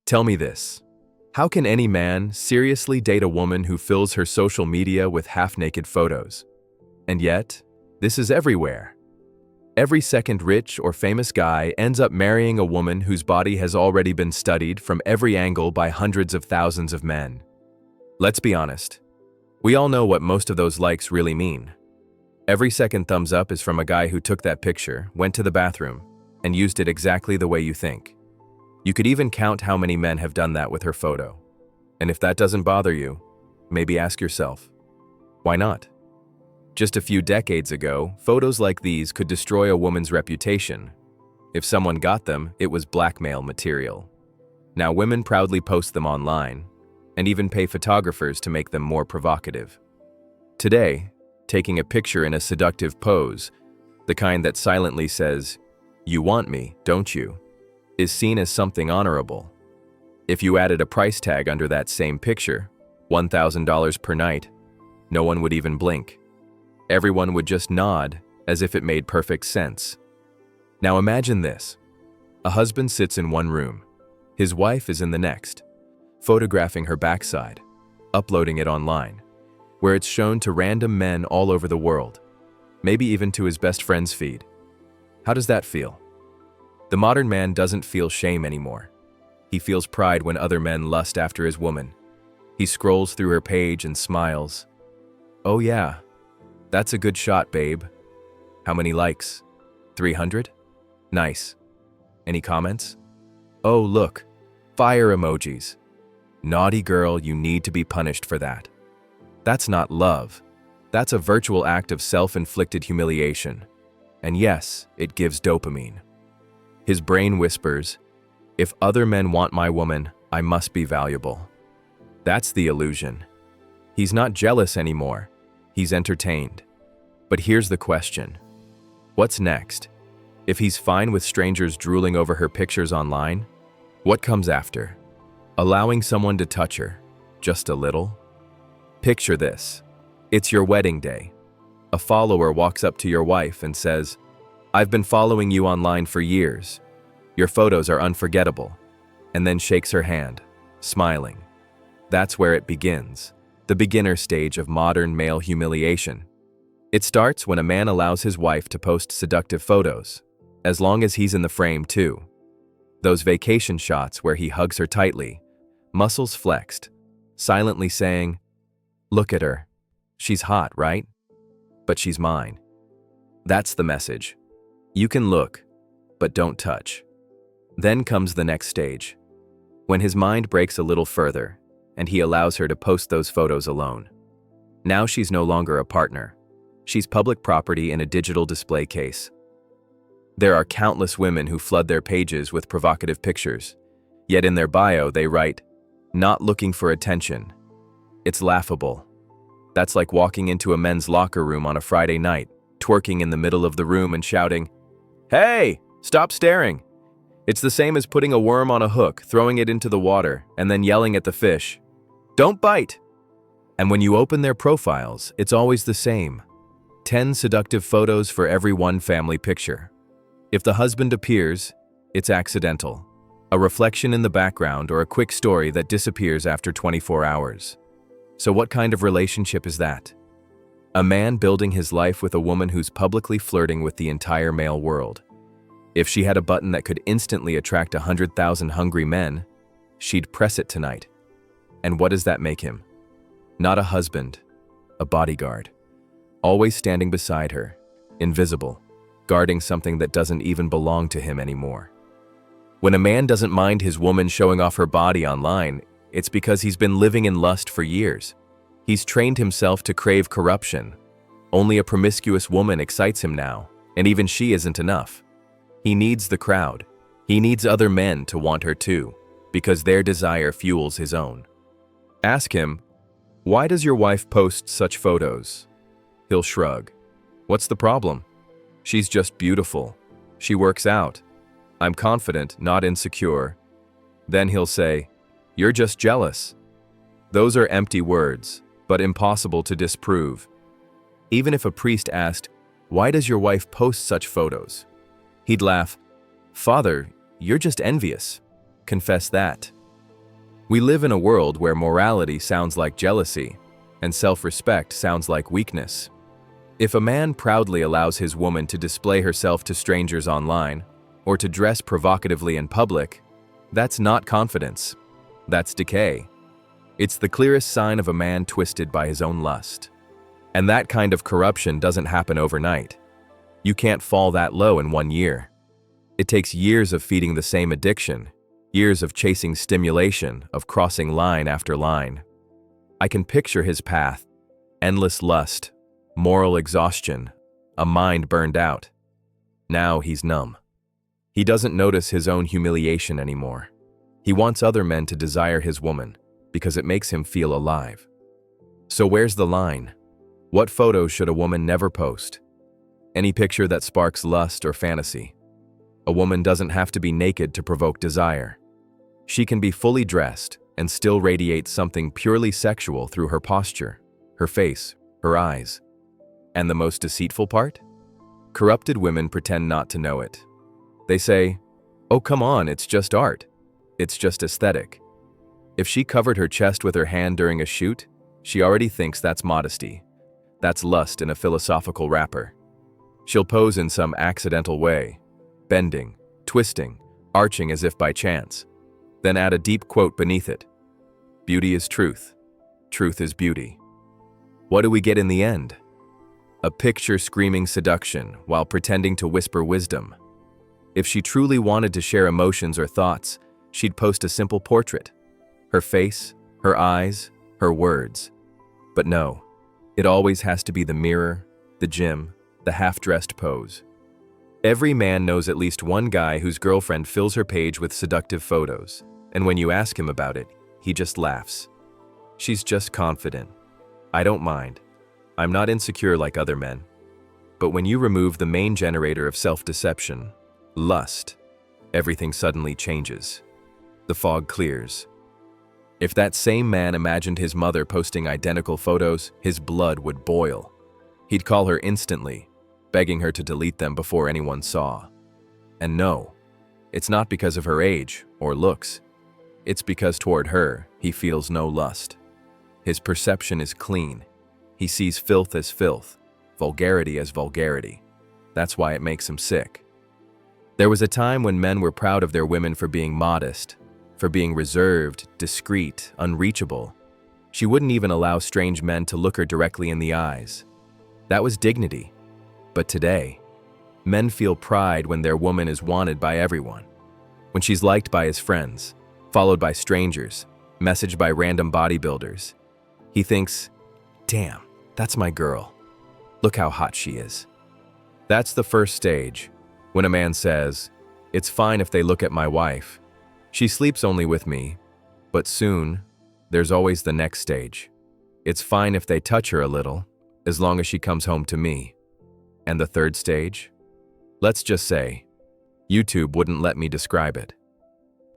Tell me this. How can any man seriously date a woman who fills her social media with half-naked photos? And yet, this is everywhere. Every second rich or famous guy ends up marrying a woman whose body has already been studied from every angle by hundreds of thousands of men. Let's be honest. We all know what most of those likes really mean. Every second thumbs up is from a guy who took that picture, went to the bathroom, and used it exactly the way you think. You could even count how many men have done that with her photo. And if that doesn't bother you, maybe ask yourself, why not? Just a few decades ago, photos like these could destroy a woman's reputation. If someone got them, it was blackmail material. Now women proudly post them online, and even pay photographers to make them more provocative. Today, taking a picture in a seductive pose, the kind that silently says, "You want me, don't you?" is seen as something honorable. If you added a price tag under that same picture, $1,000 per night, no one would even blink. Everyone would just nod as if it made perfect sense. Now imagine this. A husband sits in one room. His wife is in the next, photographing her backside, uploading it online, where it's shown to random men all over the world, maybe even to his best friend's feed. How does that feel? The modern man doesn't feel shame anymore. He feels pride when other men lust after his woman. He scrolls through her page and smiles. "Oh yeah, that's a good shot, babe. How many likes? 300? Nice. Any comments? Oh, look, fire emojis. Naughty girl, you need to be punished for that." That's not love. That's a virtual act of self-inflicted humiliation. And yes, it gives dopamine. His brain whispers, "If other men want my woman, I must be valuable." That's the illusion. He's not jealous anymore. He's entertained. But here's the question. What's next? If he's fine with strangers drooling over her pictures online, what comes after? Allowing someone to touch her, just a little? Picture this. It's your wedding day. A follower walks up to your wife and says, "I've been following you online for years. Your photos are unforgettable," and then shakes her hand, smiling. That's where it begins, the beginner stage of modern male humiliation. It starts when a man allows his wife to post seductive photos, as long as he's in the frame too. Those vacation shots where he hugs her tightly, muscles flexed, silently saying, "Look at her. She's hot, right? But she's mine." That's the message. You can look, but don't touch. Then comes the next stage, when his mind breaks a little further, and he allows her to post those photos alone. Now she's no longer a partner. She's public property in a digital display case. There are countless women who flood their pages with provocative pictures, yet in their bio they write, "Not looking for attention." It's laughable. That's like walking into a men's locker room on a Friday night, twerking in the middle of the room and shouting, "Hey, stop staring." It's the same as putting a worm on a hook, throwing it into the water, and then yelling at the fish, "Don't bite." And when you open their profiles, it's always the same. 10 seductive photos for every one family picture. If the husband appears, it's accidental, a reflection in the background or a quick story that disappears after 24 hours. So what kind of relationship is that? A man building his life with a woman who's publicly flirting with the entire male world. If she had a button that could instantly attract 100,000 hungry men, she'd press it tonight. And what does that make him? Not a husband, a bodyguard. Always standing beside her, invisible, guarding something that doesn't even belong to him anymore. When a man doesn't mind his woman showing off her body online, it's because he's been living in lust for years. He's trained himself to crave corruption. Only a promiscuous woman excites him now, and even she isn't enough. He needs the crowd. He needs other men to want her too, because their desire fuels his own. Ask him, "Why does your wife post such photos?" He'll shrug. "What's the problem? She's just beautiful. She works out. I'm confident, not insecure." Then he'll say, "You're just jealous." Those are empty words, but impossible to disprove. Even if a priest asked, "Why does your wife post such photos?" he'd laugh, "Father, you're just envious. Confess that." We live in a world where morality sounds like jealousy, and self-respect sounds like weakness. If a man proudly allows his woman to display herself to strangers online, or to dress provocatively in public, that's not confidence. That's decay. It's the clearest sign of a man twisted by his own lust. And that kind of corruption doesn't happen overnight. You can't fall that low in 1 year. It takes years of feeding the same addiction, years of chasing stimulation, of crossing line after line. I can picture his path: endless lust, moral exhaustion, a mind burned out. Now he's numb. He doesn't notice his own humiliation anymore. He wants other men to desire his woman because it makes him feel alive. So where's the line? What photos should a woman never post? Any picture that sparks lust or fantasy. A woman doesn't have to be naked to provoke desire. She can be fully dressed and still radiate something purely sexual through her posture, her face, her eyes. And the most deceitful part? Corrupted women pretend not to know it. They say, "Oh, come on, it's just art. It's just aesthetic." If she covered her chest with her hand during a shoot, she already thinks that's modesty. That's lust in a philosophical wrapper. She'll pose in some accidental way, bending, twisting, arching as if by chance, then add a deep quote beneath it. Beauty is truth. Truth is beauty. What do we get in the end? A picture screaming seduction while pretending to whisper wisdom. If she truly wanted to share emotions or thoughts, she'd post a simple portrait. Her face, her eyes, her words. But no, it always has to be the mirror, the gym, the half-dressed pose. Every man knows at least one guy whose girlfriend fills her page with seductive photos, and when you ask him about it, he just laughs. She's just confident. I don't mind. I'm not insecure like other men. But when you remove the main generator of self-deception, lust, everything suddenly changes. The fog clears. If that same man imagined his mother posting identical photos, his blood would boil. He'd call her instantly, begging her to delete them before anyone saw. And no, it's not because of her age or looks. It's because toward her, he feels no lust. His perception is clean. He sees filth as filth, vulgarity as vulgarity. That's why it makes him sick. There was a time when men were proud of their women for being modest, for being reserved, discreet, unreachable. She wouldn't even allow strange men to look her directly in the eyes. That was dignity. But today, men feel pride when their woman is wanted by everyone. When she's liked by his friends, followed by strangers, messaged by random bodybuilders. He thinks, damn, that's my girl. Look how hot she is. That's the first stage, when a man says, it's fine if they look at my wife. She sleeps only with me. But soon, there's always the next stage. It's fine if they touch her a little, as long as she comes home to me. And the third stage? Let's just say, YouTube wouldn't let me describe it.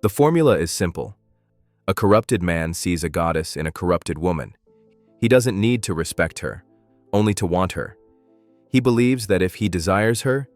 The formula is simple. A corrupted man sees a goddess in a corrupted woman. He doesn't need to respect her, only to want her. He believes that if he desires her,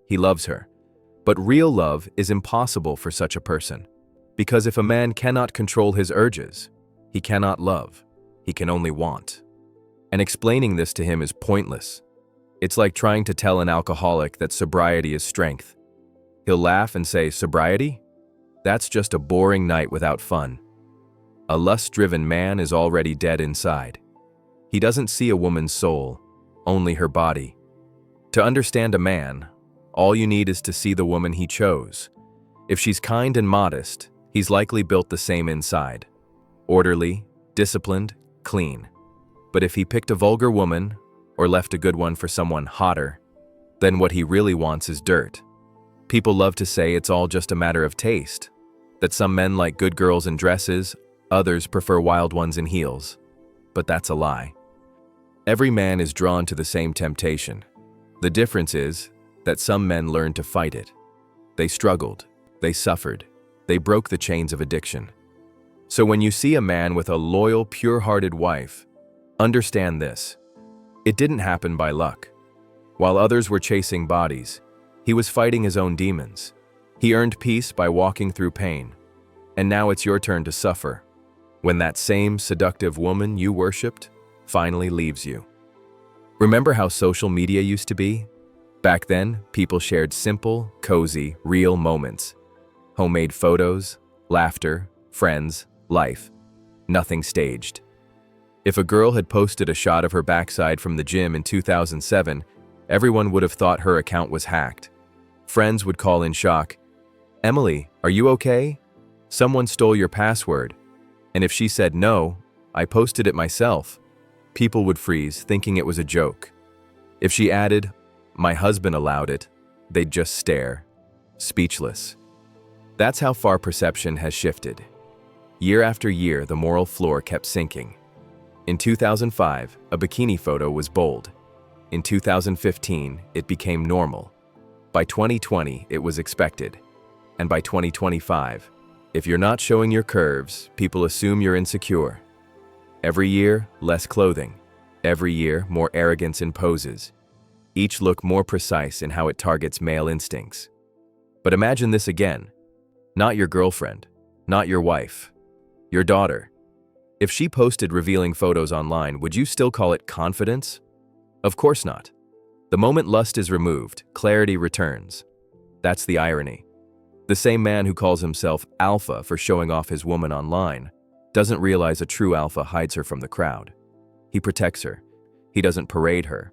he loves her. But real love is impossible for such a person. Because if a man cannot control his urges, he cannot love. He can only want. And explaining this to him is pointless. It's like trying to tell an alcoholic that sobriety is strength. He'll laugh and say, sobriety? That's just a boring night without fun. A lust-driven man is already dead inside. He doesn't see a woman's soul, only her body. To understand a man, all you need is to see the woman he chose. If she's kind and modest, he's likely built the same inside. Orderly, disciplined, clean. But if he picked a vulgar woman, or left a good one for someone hotter, then what he really wants is dirt. People love to say it's all just a matter of taste, that some men like good girls in dresses, others prefer wild ones in heels. But that's a lie. Every man is drawn to the same temptation. The difference is that some men learned to fight it. They struggled, they suffered, they broke the chains of addiction. So when you see a man with a loyal, pure-hearted wife, understand this. It didn't happen by luck. While others were chasing bodies, he was fighting his own demons. He earned peace by walking through pain. And now it's your turn to suffer, when that same seductive woman you worshipped finally leaves you. Remember how social media used to be? Back then, people shared simple, cozy, real moments. Homemade photos, laughter, friends, life. Nothing staged. If a girl had posted a shot of her backside from the gym in 2007, everyone would have thought her account was hacked. Friends would call in shock, "Emily, are you okay? Someone stole your password." And if she said no, "I posted it myself," people would freeze, thinking it was a joke. If she added, "My husband allowed it," they'd just stare, speechless. That's how far perception has shifted. Year after year, the moral floor kept sinking. In 2005, a bikini photo was bold. In 2015, it became normal. By 2020, it was expected. And by 2025, if you're not showing your curves, people assume you're insecure. Every year, less clothing. Every year, more arrogance in poses. Each look more precise in how it targets male instincts. But imagine this again. Not your girlfriend, not your wife, your daughter. If she posted revealing photos online, would you still call it confidence? Of course not. The moment lust is removed, clarity returns. That's the irony. The same man who calls himself alpha for showing off his woman online doesn't realize a true alpha hides her from the crowd. He protects her. He doesn't parade her.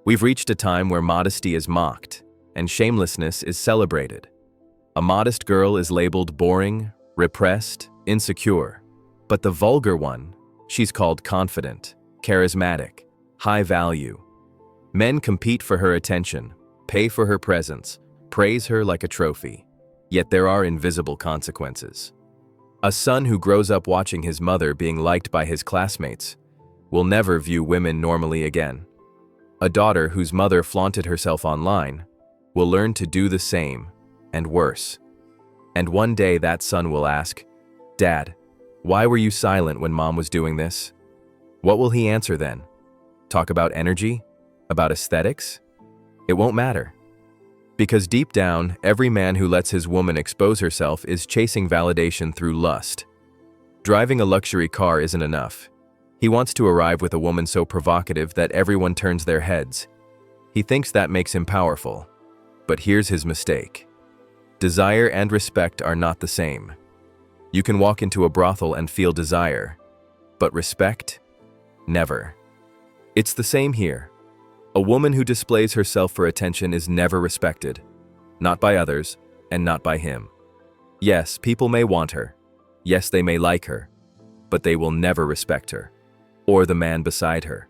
We've reached a time where modesty is mocked and shamelessness is celebrated. A modest girl is labeled boring, repressed, insecure. But the vulgar one, she's called confident, charismatic, high value. Men compete for her attention, pay for her presence, praise her like a trophy. Yet there are invisible consequences. A son who grows up watching his mother being liked by his classmates will never view women normally again. A daughter whose mother flaunted herself online will learn to do the same, and worse. And one day that son will ask, "Dad, why were you silent when mom was doing this?" What will he answer then? Talk about energy? About aesthetics? It won't matter. Because deep down, every man who lets his woman expose herself is chasing validation through lust. Driving a luxury car isn't enough. He wants to arrive with a woman so provocative that everyone turns their heads. He thinks that makes him powerful. But here's his mistake. Desire and respect are not the same. You can walk into a brothel and feel desire, but respect? Never. It's the same here. A woman who displays herself for attention is never respected, not by others and not by him. Yes, people may want her. Yes, they may like her, but they will never respect her, or the man beside her.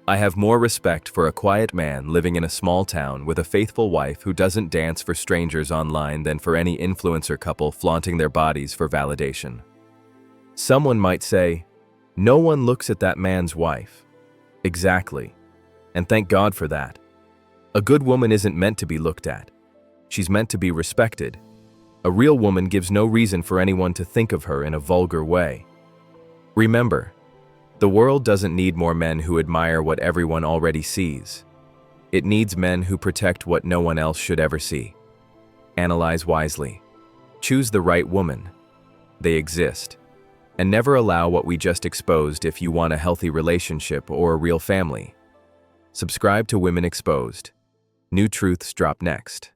I have more respect for a quiet man living in a small town with a faithful wife who doesn't dance for strangers online than for any influencer couple flaunting their bodies for validation. Someone might say, "No one looks at that man's wife." Exactly. And thank God for that. A good woman isn't meant to be looked at. She's meant to be respected. A real woman gives no reason for anyone to think of her in a vulgar way. Remember, the world doesn't need more men who admire what everyone already sees. It needs men who protect what no one else should ever see. Analyze wisely. Choose the right woman. They exist. And never allow what we just exposed if you want a healthy relationship or a real family. Subscribe to Women Exposed. New truths drop next.